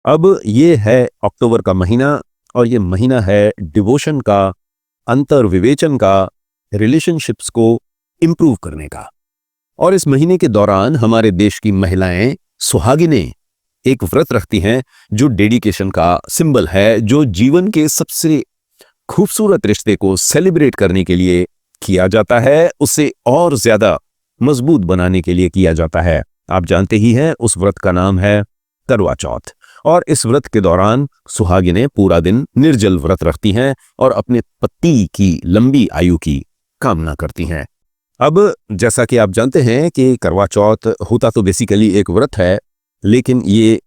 अब ये है अक्टूबर का महीना और ये महीना है डिवोशन का, अंतर्विवेचन का, रिलेशनशिप्स को इम्प्रूव करने का। और इस महीने के दौरान हमारे देश की महिलाएं सुहागिनें एक व्रत रखती हैं जो डेडिकेशन का सिंबल है, जो जीवन के सबसे खूबसूरत रिश्ते को सेलिब्रेट करने के लिए किया जाता है, उसे और ज्यादा मजबूत बनाने के लिए किया जाता है। आप जानते ही हैं उस व्रत का नाम है करवा चौथ। और इस व्रत के दौरान सुहागिनें पूरा दिन निर्जल व्रत रखती हैं और अपने पति की लंबी आयु की कामना करती हैं। अब जैसा कि आप जानते हैं कि करवा चौथ होता तो बेसिकली एक व्रत है, लेकिन ये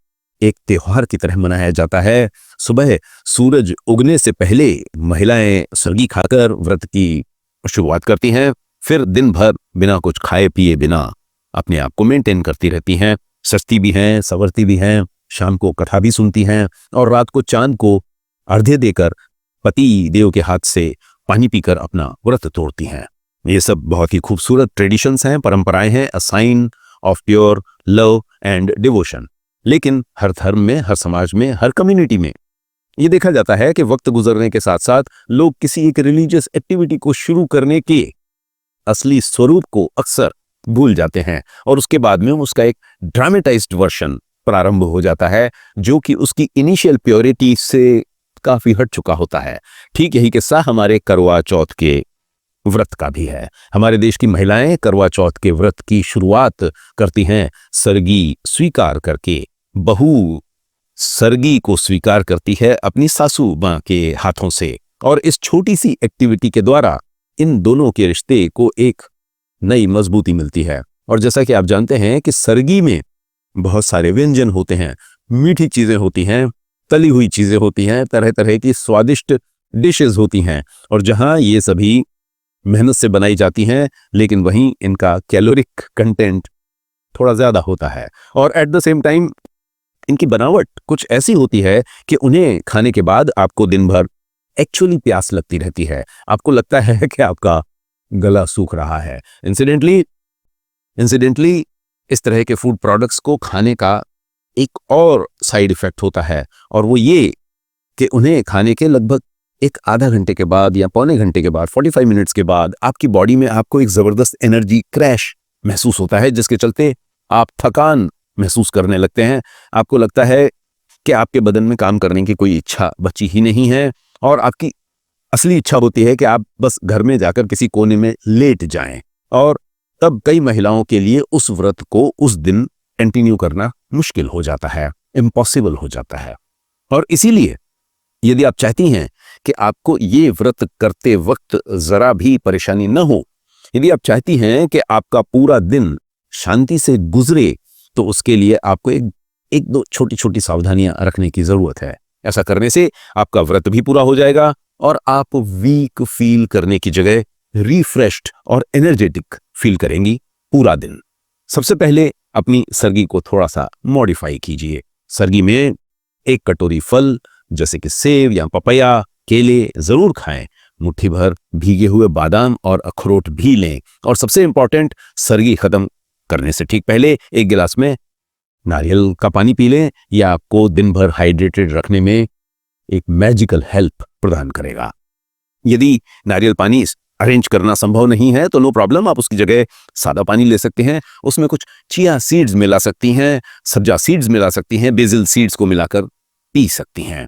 एक त्योहार की तरह मनाया जाता है। सुबह सूरज उगने से पहले महिलाएं सरगी खाकर व्रत की शुरुआत करती हैं, फिर दिन भर बिना कुछ खाए पिए बिना अपने आप को मेंटेन करती रहती हैं। सस्ती भी हैं, संवरती भी हैं, शाम को कथा भी सुनती हैं और रात को चांद को अर्घ्य देकर पति देव के हाथ से पानी पीकर अपना व्रत तोड़ती हैं। ये सब बहुत ही खूबसूरत ट्रेडिशंस हैं, परंपराएं हैं, a sign of pure love and devotion. लेकिन हर धर्म में, हर समाज में, हर कम्युनिटी में ये देखा जाता है कि वक्त गुजरने के साथ साथ लोग किसी एक रिलीजियस एक्टिविटी को शुरू करने के असली स्वरूप को अक्सर भूल जाते हैं और उसके बाद में उसका एक ड्रामेटाइज्ड वर्जन प्रारंभ हो जाता है जो कि उसकी इनिशियल प्योरिटी से काफी हट चुका होता है। ठीक यही किस्सा हमारे करवा चौथ के व्रत का भी है। हमारे देश की महिलाएं करवा चौथ के व्रत की शुरुआत करती हैं सरगी स्वीकार करके। बहू सरगी को स्वीकार करती है अपनी सासू मां के हाथों से और इस छोटी सी एक्टिविटी के द्वारा इन दोनों के रिश्ते को एक नई मजबूती मिलती है। और जैसा कि आप जानते हैं कि सरगी में बहुत सारे व्यंजन होते हैं, मीठी चीजें होती हैं, तली हुई चीजें होती हैं, तरह तरह की स्वादिष्ट डिशेस होती हैं और जहां ये सभी मेहनत से बनाई जाती हैं लेकिन वहीं इनका कैलोरिक कंटेंट थोड़ा ज्यादा होता है और एट द सेम टाइम इनकी बनावट कुछ ऐसी होती है कि उन्हें खाने के बाद आपको दिन भर एक्चुअली प्यास लगती रहती है। आपको लगता है कि आपका गला सूख रहा है। इंसिडेंटली इस तरह के फूड प्रोडक्ट्स को खाने का एक और साइड इफेक्ट होता है और वो ये कि उन्हें खाने के लगभग एक आधा घंटे के बाद या पौने घंटे के बाद 45 मिनट्स के बाद आपकी बॉडी में आपको एक जबरदस्त एनर्जी क्रैश महसूस होता है, जिसके चलते आप थकान महसूस करने लगते हैं। आपको लगता है कि आपके बदन में काम करने की कोई इच्छा बची ही नहीं है और आपकी असली इच्छा होती है कि आप बस घर में जाकर किसी कोने में लेट जाएं। और तब कई महिलाओं के लिए उस व्रत को उस दिन कंटिन्यू करना मुश्किल हो जाता है, इम्पॉसिबल हो जाता है। और इसीलिए यदि आप चाहती हैं कि आपको ये व्रत करते वक्त जरा भी परेशानी न हो, यदि आप चाहती हैं कि आपका पूरा दिन शांति से गुजरे, तो उसके लिए आपको एक दो छोटी छोटी सावधानियां रखने की जरूरत है। ऐसा करने से आपका व्रत भी पूरा हो जाएगा और आप वीक फील करने की जगह रिफ्रेश्ड और एनर्जेटिक फील करेंगी पूरा दिन। सबसे पहले अपनी सरगी को थोड़ा सा मॉडिफाई कीजिए। सरगी में एक कटोरी फल जैसे कि सेब या पपैया, केले जरूर खाएं। मुट्ठी भर भीगे हुए बादाम और अखरोट भी लें और सबसे इंपॉर्टेंट, सरगी खत्म करने से ठीक पहले एक गिलास में नारियल का पानी पी लें। यह आपको दिन भर हाइड्रेटेड रखने में एक मैजिकल हेल्प प्रदान करेगा। यदि नारियल पानी अरेंज करना संभव नहीं है तो नो प्रॉब्लम, आप उसकी जगह सादा पानी ले सकते हैं। उसमें कुछ चिया सीड्स मिला सकती हैं, सब्जा सीड्स मिला सकती हैं, बेसिल सीड्स को मिलाकर पी सकती हैं।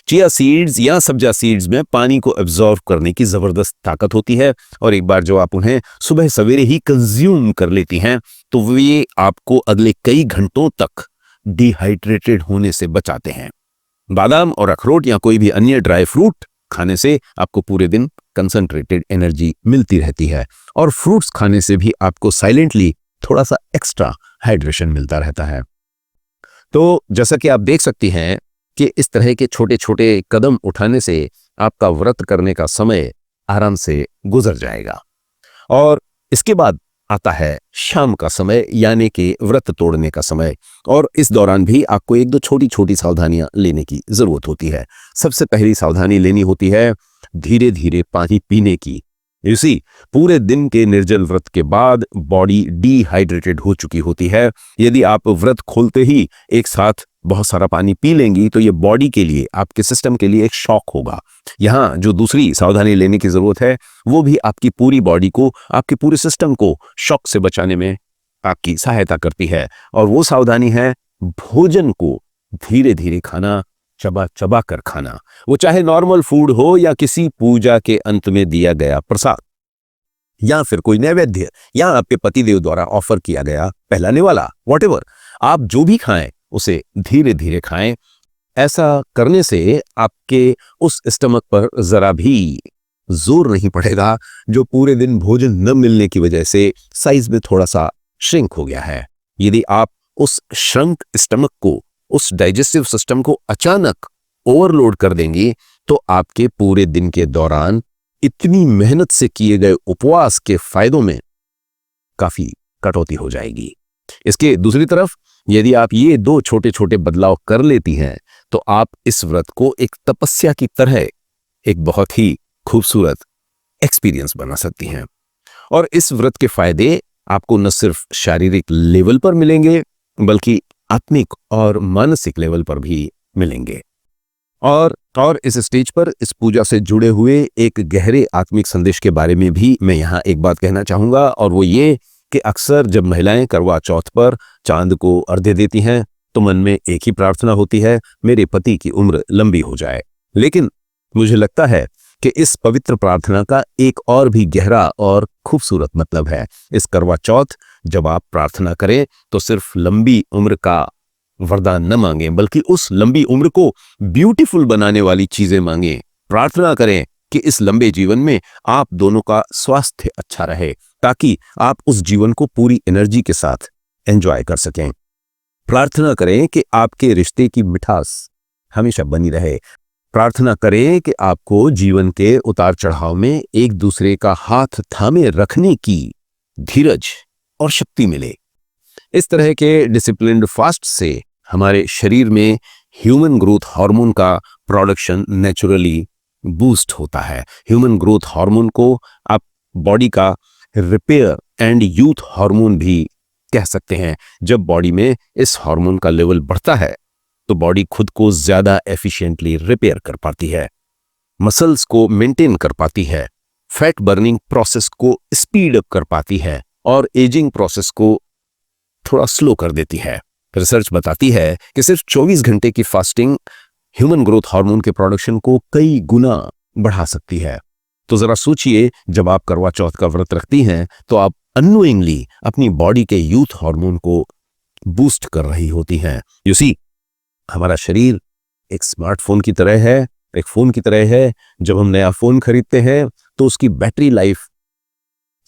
चिया सीड्स या सब्जा सीड्स में पानी को एब्जॉर्ब करने की जबरदस्त ताकत होती है और एक बार जो आप उन्हें सुबह सवेरे ही कंज्यूम कर लेती हैं तो वे आपको अगले कई घंटों तक डिहाइड्रेटेड होने से बचाते हैं। बादाम और अखरोट या कोई भी अन्य ड्राई फ्रूट खाने से आपको पूरे दिन कंसंट्रेटेड एनर्जी मिलती रहती है और फ्रूट्स खाने से भी आपको साइलेंटली थोड़ा सा एक्स्ट्रा हाइड्रेशन मिलता रहता है। तो जैसा कि आप देख सकती हैं कि इस तरह के छोटे छोटे कदम उठाने से आपका व्रत करने का समय आराम से गुजर जाएगा। और इसके बाद आता है शाम का समय, यानी कि व्रत तोड़ने का समय। और इस दौरान भी आपको एक दो छोटी छोटी सावधानियां लेने की जरूरत होती है। सबसे पहली सावधानी लेनी होती है धीरे धीरे पानी पीने की। इसी पूरे दिन के निर्जल व्रत के बाद बॉडी डिहाइड्रेटेड हो चुकी होती है। यदि आप व्रत खोलते ही एक साथ बहुत सारा पानी पी लेंगी तो ये बॉडी के लिए, आपके सिस्टम के लिए एक शॉक होगा। यहाँ जो दूसरी सावधानी लेने की जरूरत है वो भी आपकी पूरी बॉडी को, आपके पूरे सिस्टम को शॉक से बचाने में आपकी सहायता करती है। और वो सावधानी है भोजन को धीरे धीरे खाना, चबा चबा कर खाना। वो चाहे नॉर्मल फूड हो या किसी पूजा के अंत में दिया गया प्रसाद, या फिर कोई नैवेद्य, या आपके पतिदेव द्वारा ऑफर किया गया पहला निवाला, व्हाटएवर। आप जो भी खाएं उसे धीरे धीरे खाएं। ऐसा करने से आपके उस स्टमक पर जरा भी जोर नहीं पड़ेगा जो पूरे दिन भोजन न मिलने की वजह से साइज में थोड़ा सा श्रिंक हो गया है। यदि आप उस श्रंक स्टमक को, उस डाइजेस्टिव सिस्टम को अचानक ओवरलोड कर देंगी तो आपके पूरे दिन के दौरान इतनी मेहनत से किए गए उपवास के फायदों में काफी कटौती हो जाएगी। इसके दूसरी तरफ यदि आप ये दो छोटे छोटे बदलाव कर लेती हैं तो आप इस व्रत को एक तपस्या की तरह एक बहुत ही खूबसूरत एक्सपीरियंस बना सकती हैं। और इस व्रत के फायदे आपको न सिर्फ शारीरिक लेवल पर मिलेंगे बल्कि आत्मिक और मानसिक लेवल पर भी मिलेंगे। और इस स्टेज पर इस पूजा से जुड़े हुए एक गहरे आत्मिक संदेश के बारे में भी मैं यहाँ एक बात कहना चाहूंगा, और वो ये कि अक्सर जब महिलाएं करवा चौथ पर चांद को अर्घ्य देती हैं तो मन में एक ही प्रार्थना होती है, मेरे पति की उम्र लंबी हो जाए। लेकिन मुझे लगता है कि इस पवित्र प्रार्थना का एक और भी गहरा और खूबसूरत मतलब है। इस करवा चौथ जब आप प्रार्थना करें तो सिर्फ लंबी उम्र का वरदान न मांगें बल्कि उस लंबी उम्र को ब्यूटीफुल बनाने वाली चीजें मांगें। प्रार्थना करें कि इस लंबे जीवन में आप दोनों का स्वास्थ्य अच्छा रहे ताकि आप उस जीवन को पूरी एनर्जी के साथ एंजॉय कर सकें। प्रार्थना करें कि आपके रिश्ते की मिठास हमेशा बनी रहे। प्रार्थना करें कि आपको जीवन के उतार चढ़ाव में एक दूसरे का हाथ थामे रखने की धीरज और शक्ति मिले। इस तरह के डिसिप्लिन्ड फास्ट से हमारे शरीर में ह्यूमन ग्रोथ हार्मोन का प्रोडक्शन नेचुरली बूस्ट होता है। ह्यूमन ग्रोथ हार्मोन को आप बॉडी का रिपेयर एंड यूथ हार्मोन भी कह सकते हैं। जब बॉडी में इस हार्मोन का लेवल बढ़ता है तो बॉडी खुद को ज्यादा एफिशिएंटली रिपेयर कर पाती है, मसल्स को मेंटेन कर पाती है, फैट बर्निंग प्रोसेस को स्पीड अप कर पाती है और एजिंग प्रोसेस को थोड़ा स्लो कर देती है। रिसर्च बताती है कि सिर्फ 24 घंटे की फास्टिंग ह्यूमन ग्रोथ हार्मोन के प्रोडक्शन को कई गुना बढ़ा सकती है। तो जरा सोचिए, जब आप करवा चौथ का व्रत रखती हैं तो आप अननोइंगली अपनी बॉडी के यूथ हार्मोन को बूस्ट कर रही होती हैं। यू सी, हमारा शरीर एक स्मार्टफोन की तरह है, एक फोन की तरह है। जब हम नया फोन खरीदते हैं तो उसकी बैटरी लाइफ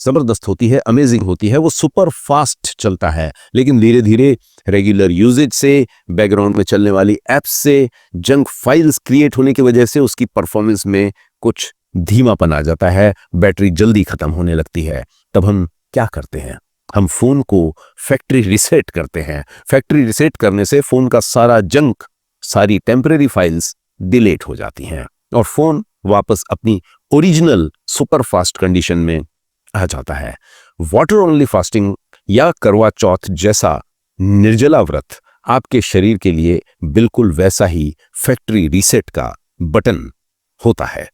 जबरदस्त होती है, अमेजिंग होती है, वो सुपर फास्ट चलता है। लेकिन धीरे धीरे रेगुलर यूजेज से, बैकग्राउंड में चलने वाली एप्स से, जंक फाइल्स क्रिएट होने की वजह से उसकी परफॉर्मेंस में कुछ धीमापन आ जाता है, बैटरी जल्दी खत्म होने लगती है। तब हम क्या करते हैं? हम फोन को फैक्ट्री रिसेट करते हैं। फैक्ट्री रिसेट करने से फोन का सारा जंक, सारी टेम्परेरी फाइल्स डिलीट हो जाती हैं और फोन वापस अपनी ओरिजिनल सुपर फास्ट कंडीशन में आ जाता है। वाटर ओनली फास्टिंग या करवा चौथ जैसा निर्जला व्रत आपके शरीर के लिए बिल्कुल वैसा ही फैक्ट्री रीसेट का बटन होता है।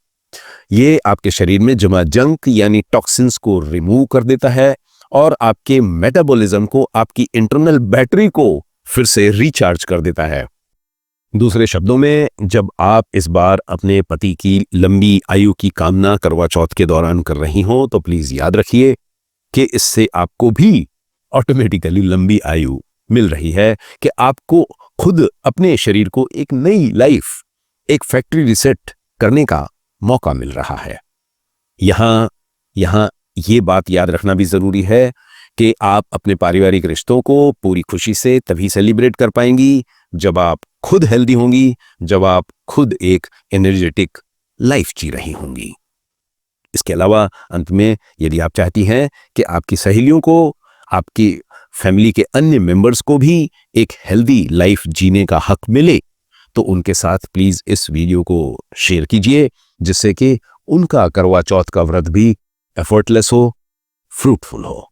ये आपके शरीर में जमा जंक यानी टॉक्सिन्स को रिमूव कर देता है और आपके मेटाबॉलिज्म को, आपकी इंटरनल बैटरी को फिर से रिचार्ज कर देता है। दूसरे शब्दों में, जब आप इस बार अपने पति की लंबी आयु की कामना करवा चौथ के दौरान कर रही हो तो प्लीज याद रखिए कि इससे आपको भी ऑटोमेटिकली लंबी आयु मिल रही है, कि आपको खुद अपने शरीर को एक नई लाइफ, एक फैक्ट्री रिसेट करने का मौका मिल रहा है। यहां ये बात याद रखना भी जरूरी है कि आप अपने पारिवारिक रिश्तों को पूरी खुशी से तभी सेलिब्रेट कर पाएंगी जब आप खुद हेल्दी होंगी, जब आप खुद एक एनर्जेटिक लाइफ जी रही होंगी। इसके अलावा अंत में, यदि आप चाहती हैं कि आपकी सहेलियों को, आपकी फैमिली के अन्य मेंबर्स को भी एक हेल्दी लाइफ जीने का हक मिले, तो उनके साथ प्लीज इस वीडियो को शेयर कीजिए, जिससे कि उनका करवा चौथ का व्रत भी एफर्टलेस हो, फ्रूटफुल हो।